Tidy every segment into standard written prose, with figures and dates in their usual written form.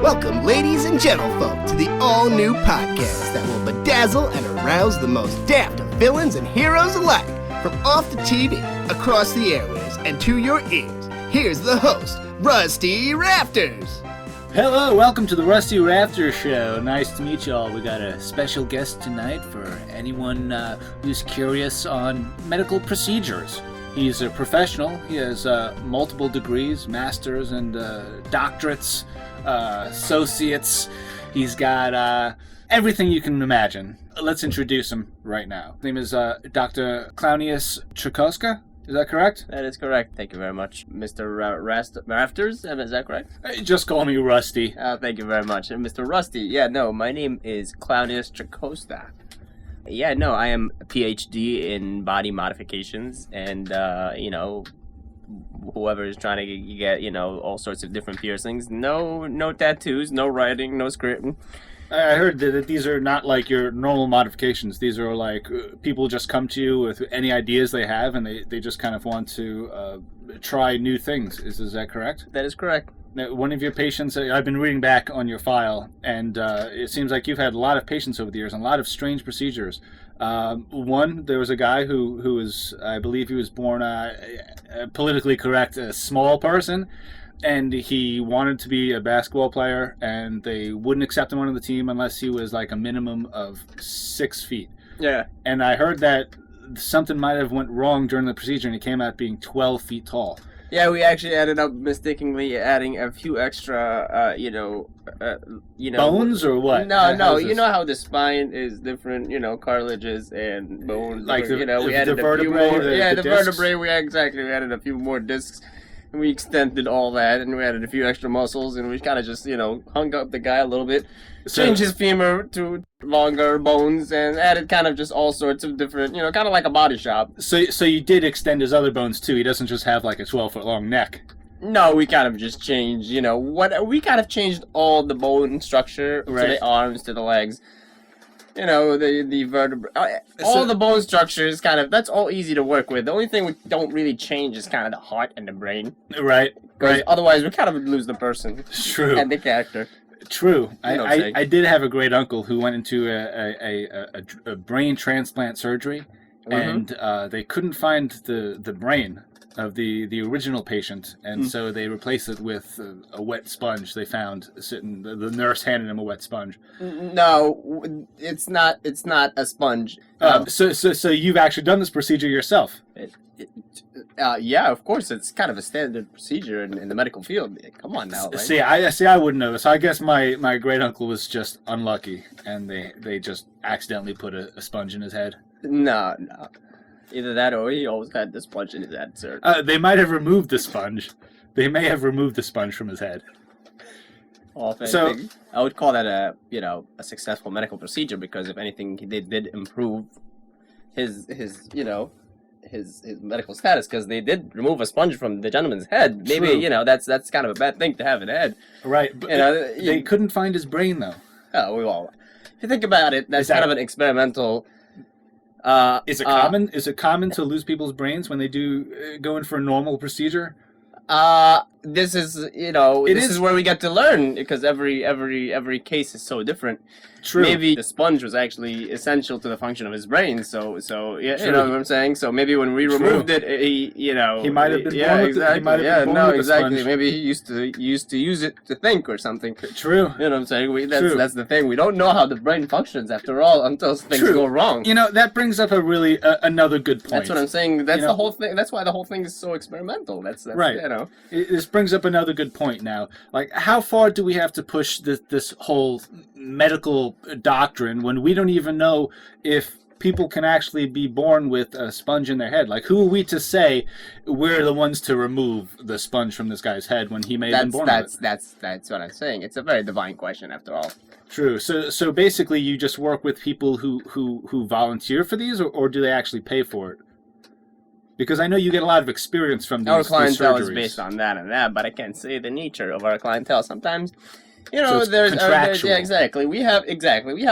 Welcome, ladies and gentlefolk, to the all-new podcast that will bedazzle and arouse the most daft of villains and heroes alike, from off the TV, across the airwaves, and to your ears. Here's the host, Rusty Rafters. Hello, welcome to the Rusty Rafters Show. Nice to meet you all. We got a special guest tonight for anyone who's curious on medical procedures. He's a professional. He has multiple degrees, masters and doctorates, associates. He's got everything you can imagine. Let's introduce him right now. His name is Dr.Clownius Tracosta. Is that correct? That is correct. Thank you very much, Mr. Rafters. Is that correct? Just call me Rusty. Thank you very much. And Mr. Rusty, my name is Clownius Tracosta. I am a PhD in body modifications, and, whoever is trying to get, all sorts of different piercings. No tattoos, no writing, no scripting. I heard that these are not like your normal modifications. These are like people just come to you with any ideas they have, and they just kind of want to try new things. Is that correct? That is correct. Now, one of your patients, I've been reading back on your file, and it seems like you've had a lot of patients over the years and a lot of strange procedures. There was a guy who was, I believe he was born politically correct, a small person, and he wanted to be a basketball player, and they wouldn't accept him on the team unless he was like a minimum of 6 feet. Yeah. And I heard that something might have went wrong during the procedure, and he came out being 12 feet tall. Yeah, we actually ended up mistakenly adding a few extra, bones or what? No. You know how the spine is different, cartilages and bones. Like we added the a few vertebrae, more. the vertebrae. We added a few more discs. And we extended all that, and we added a few extra muscles, and we kind of just, hung up the guy a little bit, changed his femur to longer bones, and added kind of just all sorts of different, kind of like a body shop. So you did extend his other bones too. He doesn't just have like a 12-foot long neck. No, we kind of just changed, we kind of changed all the bone structure, right, to the arms, to the legs. The vertebrae, all the bone structure is kind of, that's all easy to work with. The only thing we don't really change is kind of the heart and the brain. Right. Otherwise, we kind of lose the person. True. And the character. True. I did have a great uncle who went into a brain transplant surgery, and they couldn't find the brain of the original patient, and so they replaced it with a wet sponge they found sitting. The nurse handed him a wet sponge. No, it's not a sponge. So you've actually done this procedure yourself? Yeah, of course. It's kind of a standard procedure in the medical field. Come on now. Right? See, I wouldn't know this. I guess my great uncle was just unlucky, and they just accidentally put a sponge in his head. No. Either that or he always had the sponge in his head, sir. They might have removed the sponge. They may have removed the sponge from his head. So I would call that a successful medical procedure, because if anything, they did improve his medical status, because they did remove a sponge from the gentleman's head. Maybe that's kind of a bad thing to have in the head. Right. But they couldn't find his brain though. Oh, if you think about it, that's kind of an experimental. Is it common to lose people's brains when they do go in for a normal procedure? This is is where we get to learn, because every case is so different. True. Maybe the sponge was actually essential to the function of his brain. So yeah, you know what I'm saying. So maybe when we removed it, he might have been born with the sponge. Maybe he used to use it to think or something. True. You know what I'm saying. That's the thing. We don't know how the brain functions after all until things go wrong. That brings up another good point. That's what I'm saying. That's the whole thing. That's why the whole thing is so experimental. That's right. This brings up another good point now. Like, how far do we have to push this whole medical doctrine when we don't even know if people can actually be born with a sponge in their head? Like, who are we to say we're the ones to remove the sponge from this guy's head when he may have been born with it? That's what I'm saying. It's a very divine question after all. True. So basically you just work with people who volunteer for these, or do they actually pay for it? Because I know you get a lot of experience from these surgeries. Our clientele is based on that, but I can't say the nature of our clientele. Sometimes, so there's contractual. Exactly. We have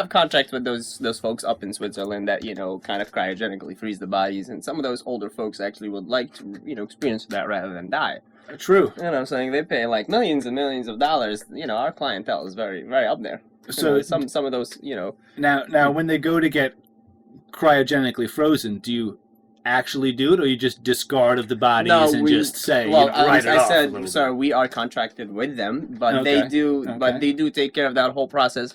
contracts with those folks up in Switzerland that kind of cryogenically freeze the bodies, and some of those older folks actually would like to experience that rather than die. True. You know what I'm saying? They pay like millions and millions of dollars. You know, our clientele is very, very up there. So some of those, you know. Now, when they go to get cryogenically frozen, do you actually do it, or you just discard of the bodies just say, write it off? I said, sir, we are contracted with them, but they do take care of that whole process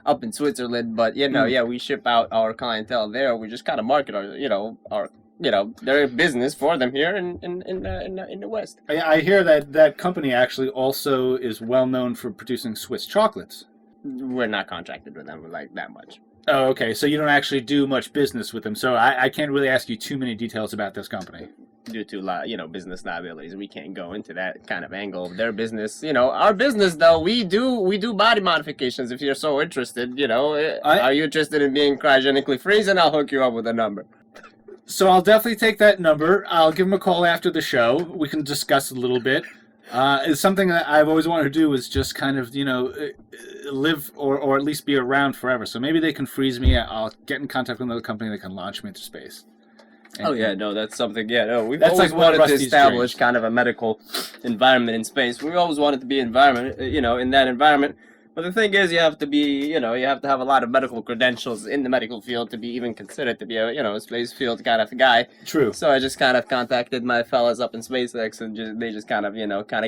up in Switzerland. But we ship out our clientele there. We just kind of market our their business for them here in the West. I hear that company actually also is well known for producing Swiss chocolates. We're not contracted with them like that much. Oh, okay. So you don't actually do much business with them. So I can't really ask you too many details about this company. Due to business liabilities, we can't go into that kind of angle of their business. Our business though, we do body modifications. If you're so interested, are you interested in being cryogenically frozen? I'll hook you up with a number. So I'll definitely take that number. I'll give him a call after the show. We can discuss a little bit. It's something that I've always wanted to do, is just kind of, live or at least be around forever. So maybe they can freeze me. I'll get in contact with another company that can launch me into space. And, that's something. We've always wanted to establish kind of a medical environment in space. We always wanted to be in that environment. But the thing is, you have to be, you have to have a lot of medical credentials in the medical field to be even considered to be a, space field kind of guy. True. So I just kind of contacted my fellas up in SpaceX, and they just kind of,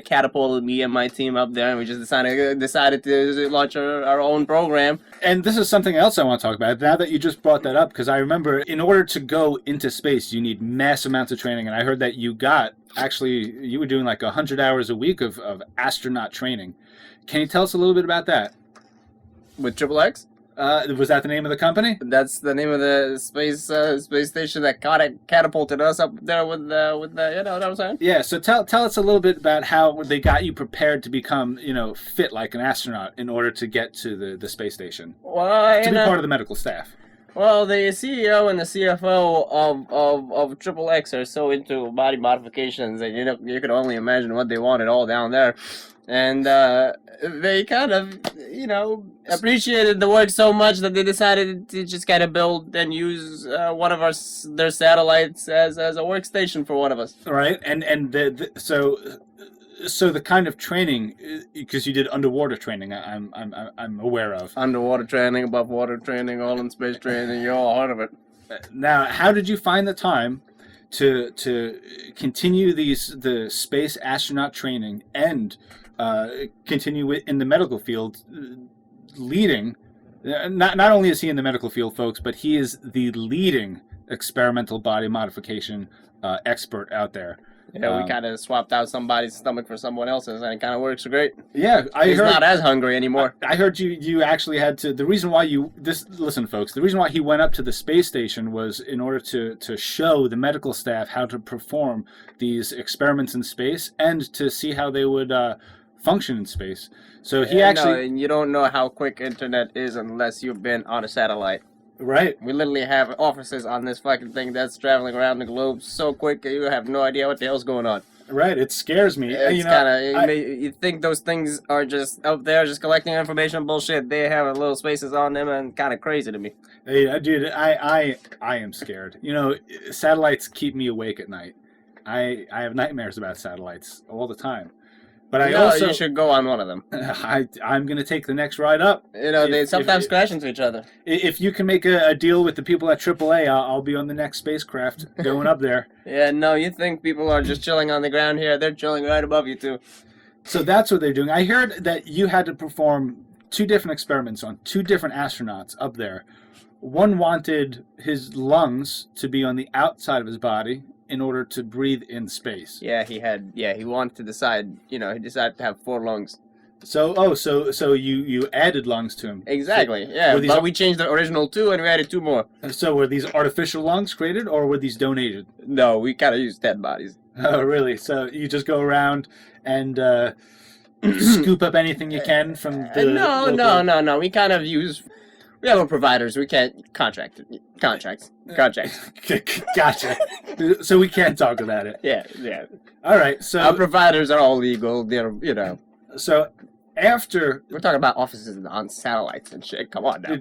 catapulted me and my team up there, and we just decided to launch our own program. And this is something else I want to talk about, now that you just brought that up, because I remember in order to go into space, you need mass amounts of training, and I heard that you were doing like 100 hours a week of astronaut training. Can you tell us a little bit about that? With XXX? Was that the name of the company? That's the name of the space station that catapulted us up there with the you know what I'm saying? Yeah, so tell us a little bit about how they got you prepared to become, fit like an astronaut in order to get to the space station. Well, to be part of the medical staff. Well, the CEO and the CFO of XXX are so into body modifications that you could only imagine what they wanted all down there. And they kind of, appreciated the work so much that they decided to just kind of build and use one of their satellites as a workstation for one of us. Right, and so the kind of training, because you did underwater training, I'm aware of. Underwater training, above water training, all in space training, you're all heard of it. Now, how did you find the time to continue the space astronaut training and continue in the medical field, leading? Not only is he in the medical field, folks, but he is the leading experimental body modification expert out there. Yeah, we kind of swapped out somebody's stomach for someone else's, and it kind of works great. Yeah, He's not as hungry anymore. I heard you actually had to. The reason why listen, folks. The reason why he went up to the space station was in order to show the medical staff how to perform these experiments in space and to see how they would function in space. So he and you don't know how quick internet is unless you've been on a satellite. Right. We literally have offices on this fucking thing that's traveling around the globe so quick that you have no idea what the hell's going on. Right. It scares me. It's you think those things are just out there just collecting information bullshit. They have little spaces on them, and kind of crazy to me. Hey, dude, I am scared. Satellites keep me awake at night. I have nightmares about satellites all the time. But you should go on one of them. I'm going to take the next ride up. They sometimes crash into each other. If you can make a deal with the people at AAA, I'll be on the next spacecraft going up there. Yeah, no, you think people are just chilling on the ground here. They're chilling right above you, too. So that's what they're doing. I heard that you had to perform 2 different experiments on 2 different astronauts up there. One wanted his lungs to be on the outside of his body in order to breathe in space. Yeah, he wanted to decide, he decided to have 4 lungs. So you added lungs to him. Exactly, yeah, but we changed the original 2 and we added 2 more. So were these artificial lungs created or were these donated? No, we kind of used dead bodies. Oh, really? So you just go around and scoop up anything you can from the... No, we kind of use... We have our providers. We can't contracts. Gotcha. So we can't talk about it. Yeah. All right. So our providers are all legal. They're, So after we're talking about offices on satellites and shit. Come on now.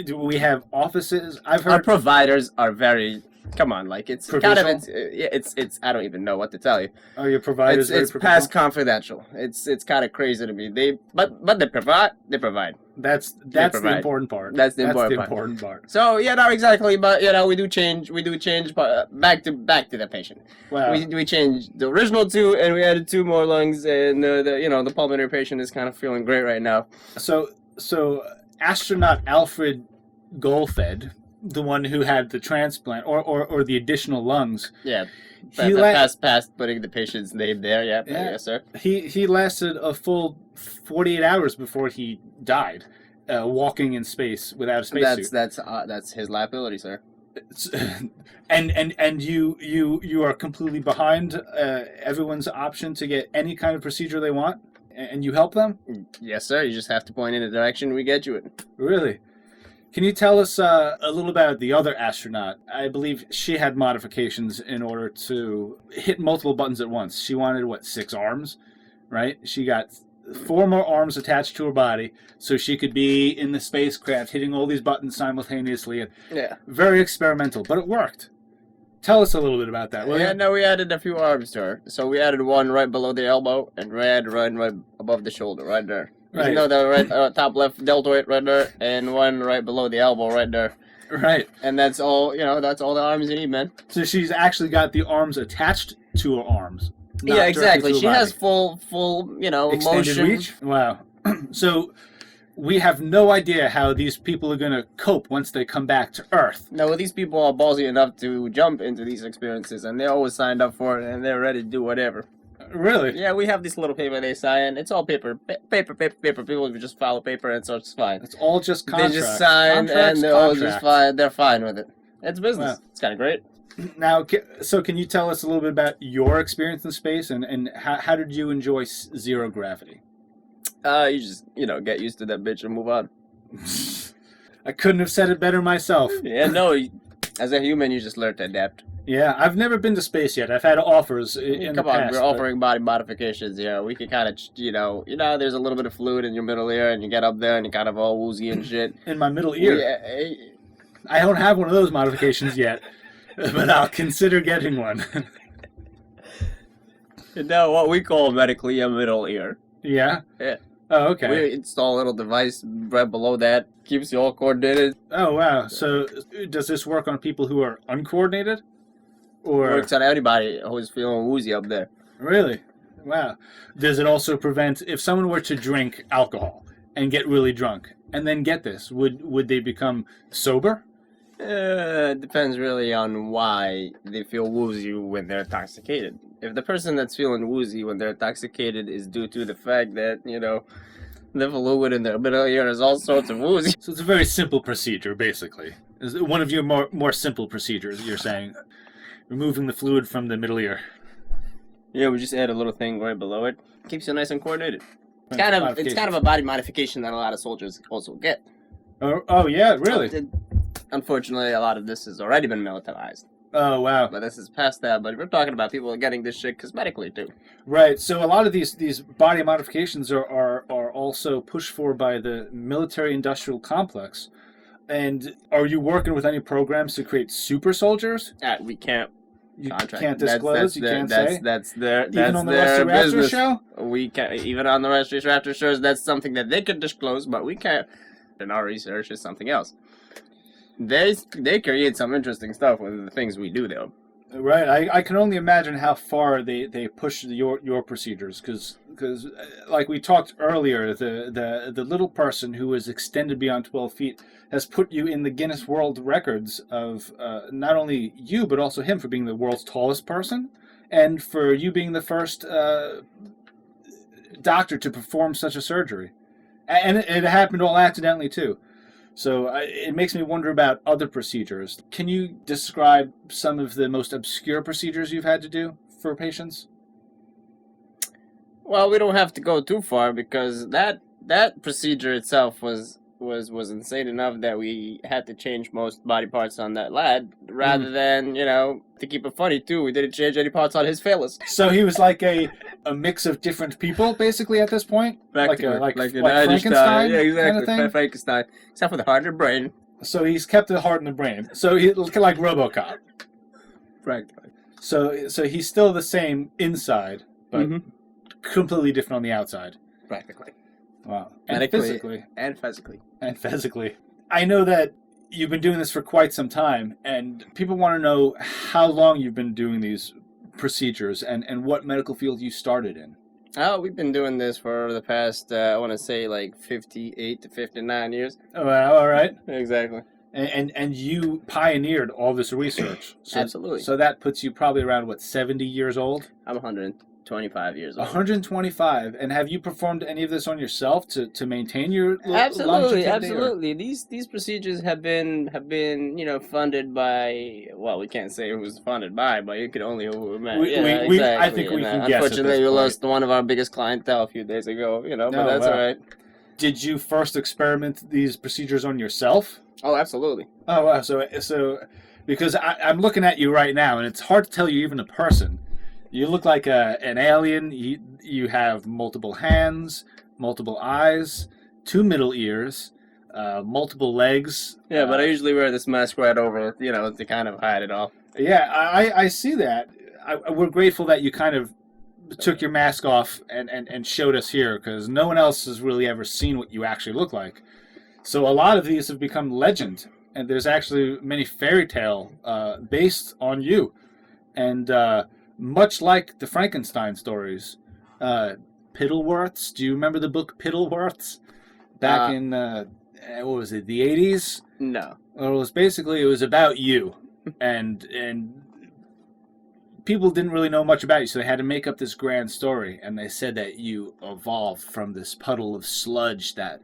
Do we have offices? I've heard our providers are very Come on, like it's Provisional? kind of it's I don't even know what to tell you. Are your providers It's past confidential. It's kind of crazy to me. They provide. That's They the provide. important part. That's the important part. So no, exactly. But we do change. But back to the patient. Wow. We changed the original 2, and we added 2 more lungs, and the pulmonary patient is kind of feeling great right now. So astronaut Alfred Goldfed, the one who had the transplant or the additional lungs. Yeah. He Past putting the patient's name there. Yeah. Yes, sir. He lasted a full 48 hours before he died, walking in space without a spacesuit. That's his liability, sir. And you are completely behind everyone's option to get any kind of procedure they want, and you help them? Yes, sir. You just have to point in the direction we get you in. Really? Can you tell us a little about the other astronaut? I believe she had modifications in order to hit multiple buttons at once. She wanted, 6 arms, right? She got 4 more arms attached to her body so she could be in the spacecraft hitting all these buttons simultaneously. Yeah. Very experimental, but it worked. Tell us a little bit about that, will you? No, we added a few arms to her. So we added one right below the elbow and right above the shoulder, right there. Right. You know, the right top left deltoid right there, and one right below the elbow right there. Right. And that's all. That's all the arms you need, man. So she's actually got the arms attached to her arms. not Yeah, exactly. directly She to her has body. full, Extended motion. reach. Wow. So we have no idea how these people are going to cope once they come back to Earth. No, these people are ballsy enough to jump into these experiences, and they always signed up for it, and they're ready to do whatever. Really? Yeah, we have this little paper they sign. It's all paper. Paper. People just follow paper, and so it's fine. It's all just contracts. They just sign, Contracts, and they're all just contracts. fine. They're fine with it. It's business. Wow. It's kind of great. Now, so can you tell us a little bit about your experience in space, and how did you enjoy zero gravity? You just, get used to that bitch and move on. I couldn't have said it better myself. Yeah, no, as a human, you just learn to adapt. Yeah, I've never been to space yet. I've had offers in the Come on, past. we're but- offering body modifications. We can kind of, there's a little bit of fluid in your middle ear, and you get up there, and you're kind of all woozy and shit. in my middle ear. Yeah, I don't have one of those modifications yet, but I'll consider getting one. no, what we call medically a middle ear. Yeah? Yeah. Oh, okay. We install a little device right below that, keeps you all coordinated. Oh, wow. So does this work on people who are uncoordinated? Or Works on anybody who's feeling woozy up there. Really? Wow. Does it also prevent, if someone were to drink alcohol and get really drunk, and then get this, would they become sober? It depends really on why they feel woozy when they're intoxicated. If the person that's feeling woozy when they're intoxicated is due to the fact that, the fluid in their middle ear is all sorts of woozy. So it's a very simple procedure, basically. Is it one of your more simple procedures, you're saying? Removing the fluid from the middle ear. Yeah, we just add a little thing right below it. Keeps you nice and coordinated. It's kind of a body modification that a lot of soldiers also get. Oh yeah, really? Unfortunately, a lot of this has already been militarized. Oh, wow. But this is past that. But we're talking about people getting this shit cosmetically, too. Right. So a lot of these body modifications are also pushed for by the military-industrial complex. And are you working with any programs to create super soldiers? We can't. You Contract. can't disclose. You can't say. That's their Even on the Rusty Rafters business. show. We can't. Even on the Rusty Rafters shows, that's something that they could disclose, but we can't. And our research is something else. They create some interesting stuff with the things we do, though. Right. I can only imagine how far they push your procedures, because like we talked earlier, the little person who is extended beyond 12 feet has put you in the Guinness World Records of not only you but also him for being the world's tallest person, and for you being the first doctor to perform such a surgery, and it happened all accidentally too. So it makes me wonder about other procedures. Can you describe some of the most obscure procedures you've had to do for patients? Well, we don't have to go too far because that procedure itself was insane enough that we had to change most body parts on that lad rather than, to keep it funny too, we didn't change any parts on his phallus. So he was like a mix of different people, basically, at this point? Like Frankenstein? Yeah, exactly. Kind of thing? Frankenstein. Except for the heart and brain. So he's kept the heart in the brain. So he like RoboCop. Practically. So he's still the same inside, but completely different on the outside. Practically. Wow. Medically and physically. And physically. I know that you've been doing this for quite some time, and people want to know how long you've been doing these procedures and what medical field you started in. Oh, we've been doing this for the past, I want to say, like 58 to 59 years. Oh, all right. Exactly. And you pioneered all this research. So, Absolutely. So that puts you probably around, 70 years old? I'm 125 years old. 125. And have you performed any of this on yourself to maintain your Absolutely, longevity? absolutely. These procedures have been funded by, well, we can't say who was funded by, but you could only exactly. I think we can guess. Unfortunately, we lost one of our biggest clientele a few days ago, but that's all right. Did you first experiment these procedures on yourself? Oh, absolutely. Oh, wow. So because I'm looking at you right now, and it's hard to tell you even a person. You look like an alien. You have multiple hands, multiple eyes, 2 middle ears, multiple legs. Yeah, but I usually wear this mask right over it, to kind of hide it all. Yeah, I see that. We're grateful that you kind of took your mask off and showed us here, because no one else has really ever seen what you actually look like. So a lot of these have become legend, and there's actually many fairy tale based on you. And much like the Frankenstein stories, Piddleworths, do you remember the book Piddleworths? Back in, what was it, the 80s? No. Well, it was about you. and people didn't really know much about you, so they had to make up this grand story. And they said that you evolved from this puddle of sludge that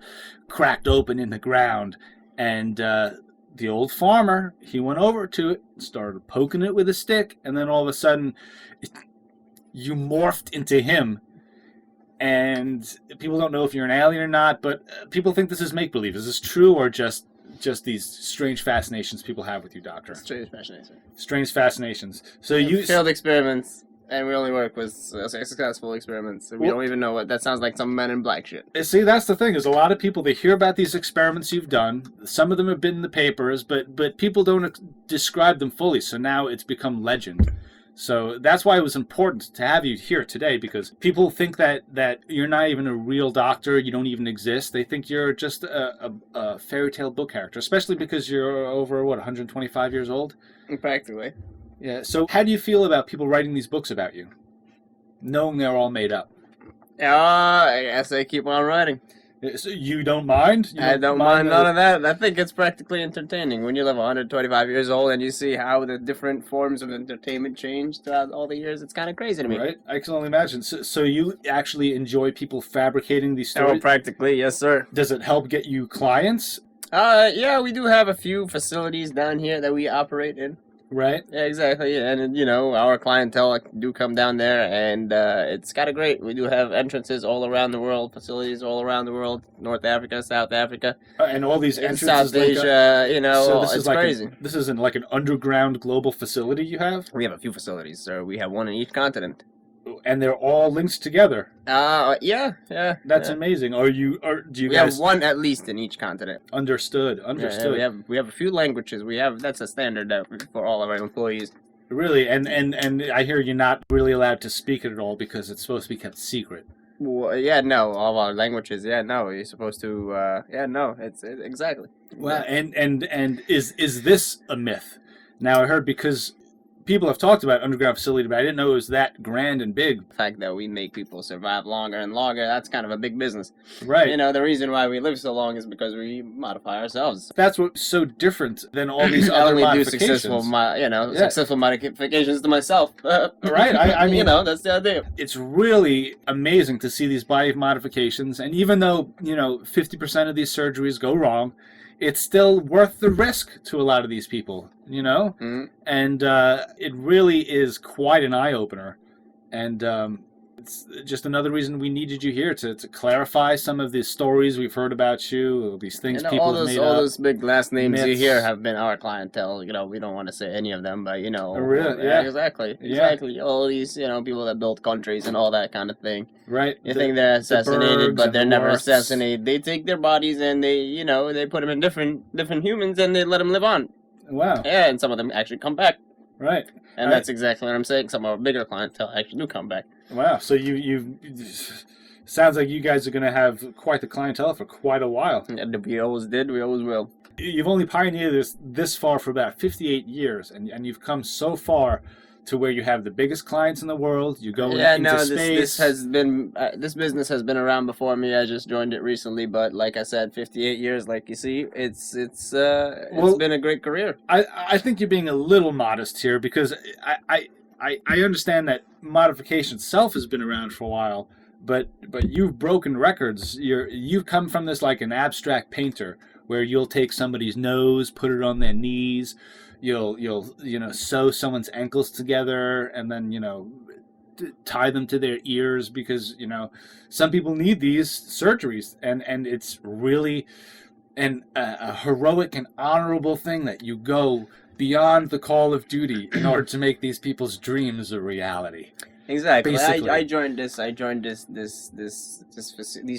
cracked open in the ground. And the old farmer, he went over to it, started poking it with a stick, and then all of a sudden, you morphed into him. And people don't know if you're an alien or not, but people think this is make-believe. Is this true, or just these strange fascinations people have with you, Doctor? Strange fascinations. Strange fascinations. So you failed experiments, and we only work with successful experiments. We don't even know what that sounds like. Some Men in Black shit. See, that's the thing. Is a lot of people, they hear about these experiments you've done. Some of them have been in the papers, but people don't describe them fully. So now it's become legend. So that's why it was important to have you here today, because people think that you're not even a real doctor, you don't even exist. They think you're just a fairy tale book character, especially because you're over, 125 years old? Practically. Yeah, so how do you feel about people writing these books about you, knowing they're all made up? I guess I keep on writing. So you don't mind? I don't mind none of that. I think it's practically entertaining when you live 125 years old and you see how the different forms of entertainment change throughout all the years. It's kind of crazy to me. Right? I can only imagine. So you actually enjoy people fabricating these stories? Oh, practically, yes, sir. Does it help get you clients? Yeah, we do have a few facilities down here that we operate in. Right? Yeah, exactly. And, our clientele do come down there, and it's kind of great. We do have entrances all around the world, facilities all around the world, North Africa, South Africa. And all these entrances. South Asia, so this it's is like crazy. This isn't like an underground global facility you have? We have a few facilities, sir. We have one in each continent. And they're all linked together. Yeah. That's amazing. Do you we guys have one at least in each continent. Understood. Yeah, we have a few languages. That's a standard for all of our employees. Really, and I hear you're not really allowed to speak it at all because it's supposed to be kept secret. Well, all of our languages. You're supposed to. It's exactly. Well, and is this a myth? Now I heard because people have talked about underground facility, but I didn't know it was that grand and big. The fact that we make people survive longer and longer, that's kind of a big business. Right. The reason why we live so long is because we modify ourselves. That's what's so different than all these other modifications. Successful modifications to myself. Right. I mean, that's the idea. It's really amazing to see these body modifications, and even though 50% of these surgeries go wrong, it's still worth the risk to a lot of these people, Mm-hmm. And it really is quite an eye-opener. And it's just another reason we needed you here to clarify some of the stories we've heard about you, these things people have made up. All those big last names myths. you hear have been our clientele. We don't want to say any of them, but Really? Yeah. Exactly. All these people that built countries and all that kind of thing. Right. You think they're assassinated, but they're never dwarfs. assassinated. They take their bodies and they put them in different humans and they let them live on. Wow. Yeah, and some of them actually come back. Right. And that's exactly what I'm saying. Some of our bigger clientele actually do come back. Wow. So you sounds like you guys are going to have quite the clientele for quite a while. And we always did. We always will. You've only pioneered this far for about 58 years, and you've come so far to where you have the biggest clients in the world. You go into space. This business has been around before me. I just joined it recently, but like I said, 58 years. Like you see, it's been a great career. I think you're being a little modest here, because I understand that modification itself has been around for a while, but you've broken records. You've come from this like an abstract painter, where you'll take somebody's nose, put it on their knees, you'll sew someone's ankles together, and then tie them to their ears, because some people need these surgeries, and it's really a heroic and honorable thing that you go beyond the call of duty in order to make these people's dreams a reality. Exactly. Basically. I joined these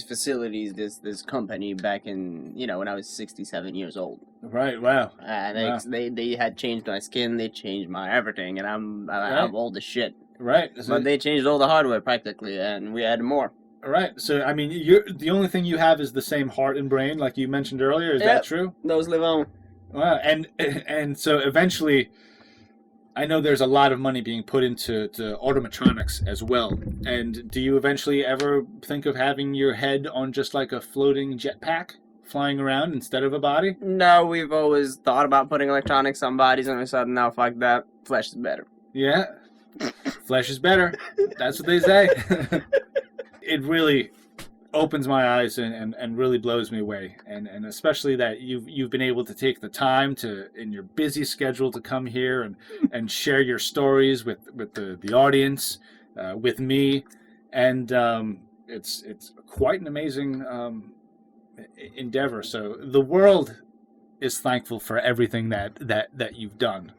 facilities, this company back in when I was 67 years old. Right. Wow. They had changed my skin, they changed my everything, and I'm old as shit. Right. But they changed all the hardware practically, and we added more. Right. So I mean, the only thing you have is the same heart and brain, like you mentioned earlier. Is that true? Those live on. Wow. And so eventually, I know there's a lot of money being put into automatronics as well. And do you eventually ever think of having your head on just like a floating jetpack flying around instead of a body? No, we've always thought about putting electronics on bodies, and we said, no, fuck that. Flesh is better. Yeah. Flesh is better. That's what they say. It really opens my eyes and really blows me away, and especially that you've been able to take the time to, in your busy schedule, to come here and share your stories with the audience, with me, and it's quite an amazing endeavor. So the world is thankful for everything that you've done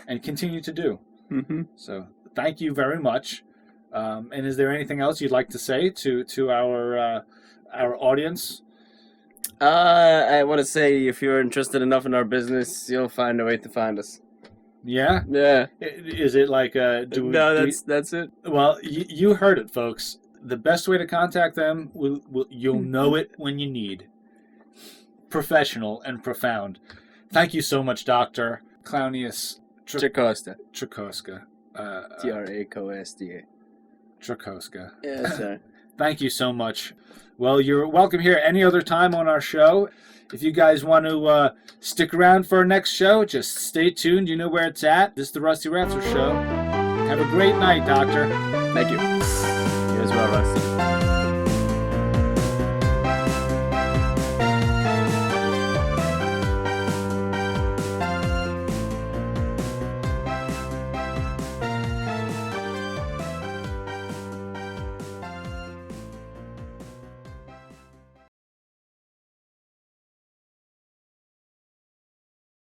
and continue to do. Mm-hmm. So thank you very much. And is there anything else you'd like to say to our audience? I want to say, if you're interested enough in our business, you'll find a way to find us. Yeah? Yeah. Is it like that's it. Well, you heard it, folks. The best way to contact them, you'll know it when you need. Professional and profound. Thank you so much, Dr. Clownius Tracosta. Tracosta. Tracosta. Tracosta. Yes, sir. Thank you so much. Well, you're welcome here any other time on our show. If you guys want to stick around for our next show, just stay tuned. You know where it's at. This is the Rusty Rafters Show. Have a great night, Doctor. Thank you. You as well, Rusty.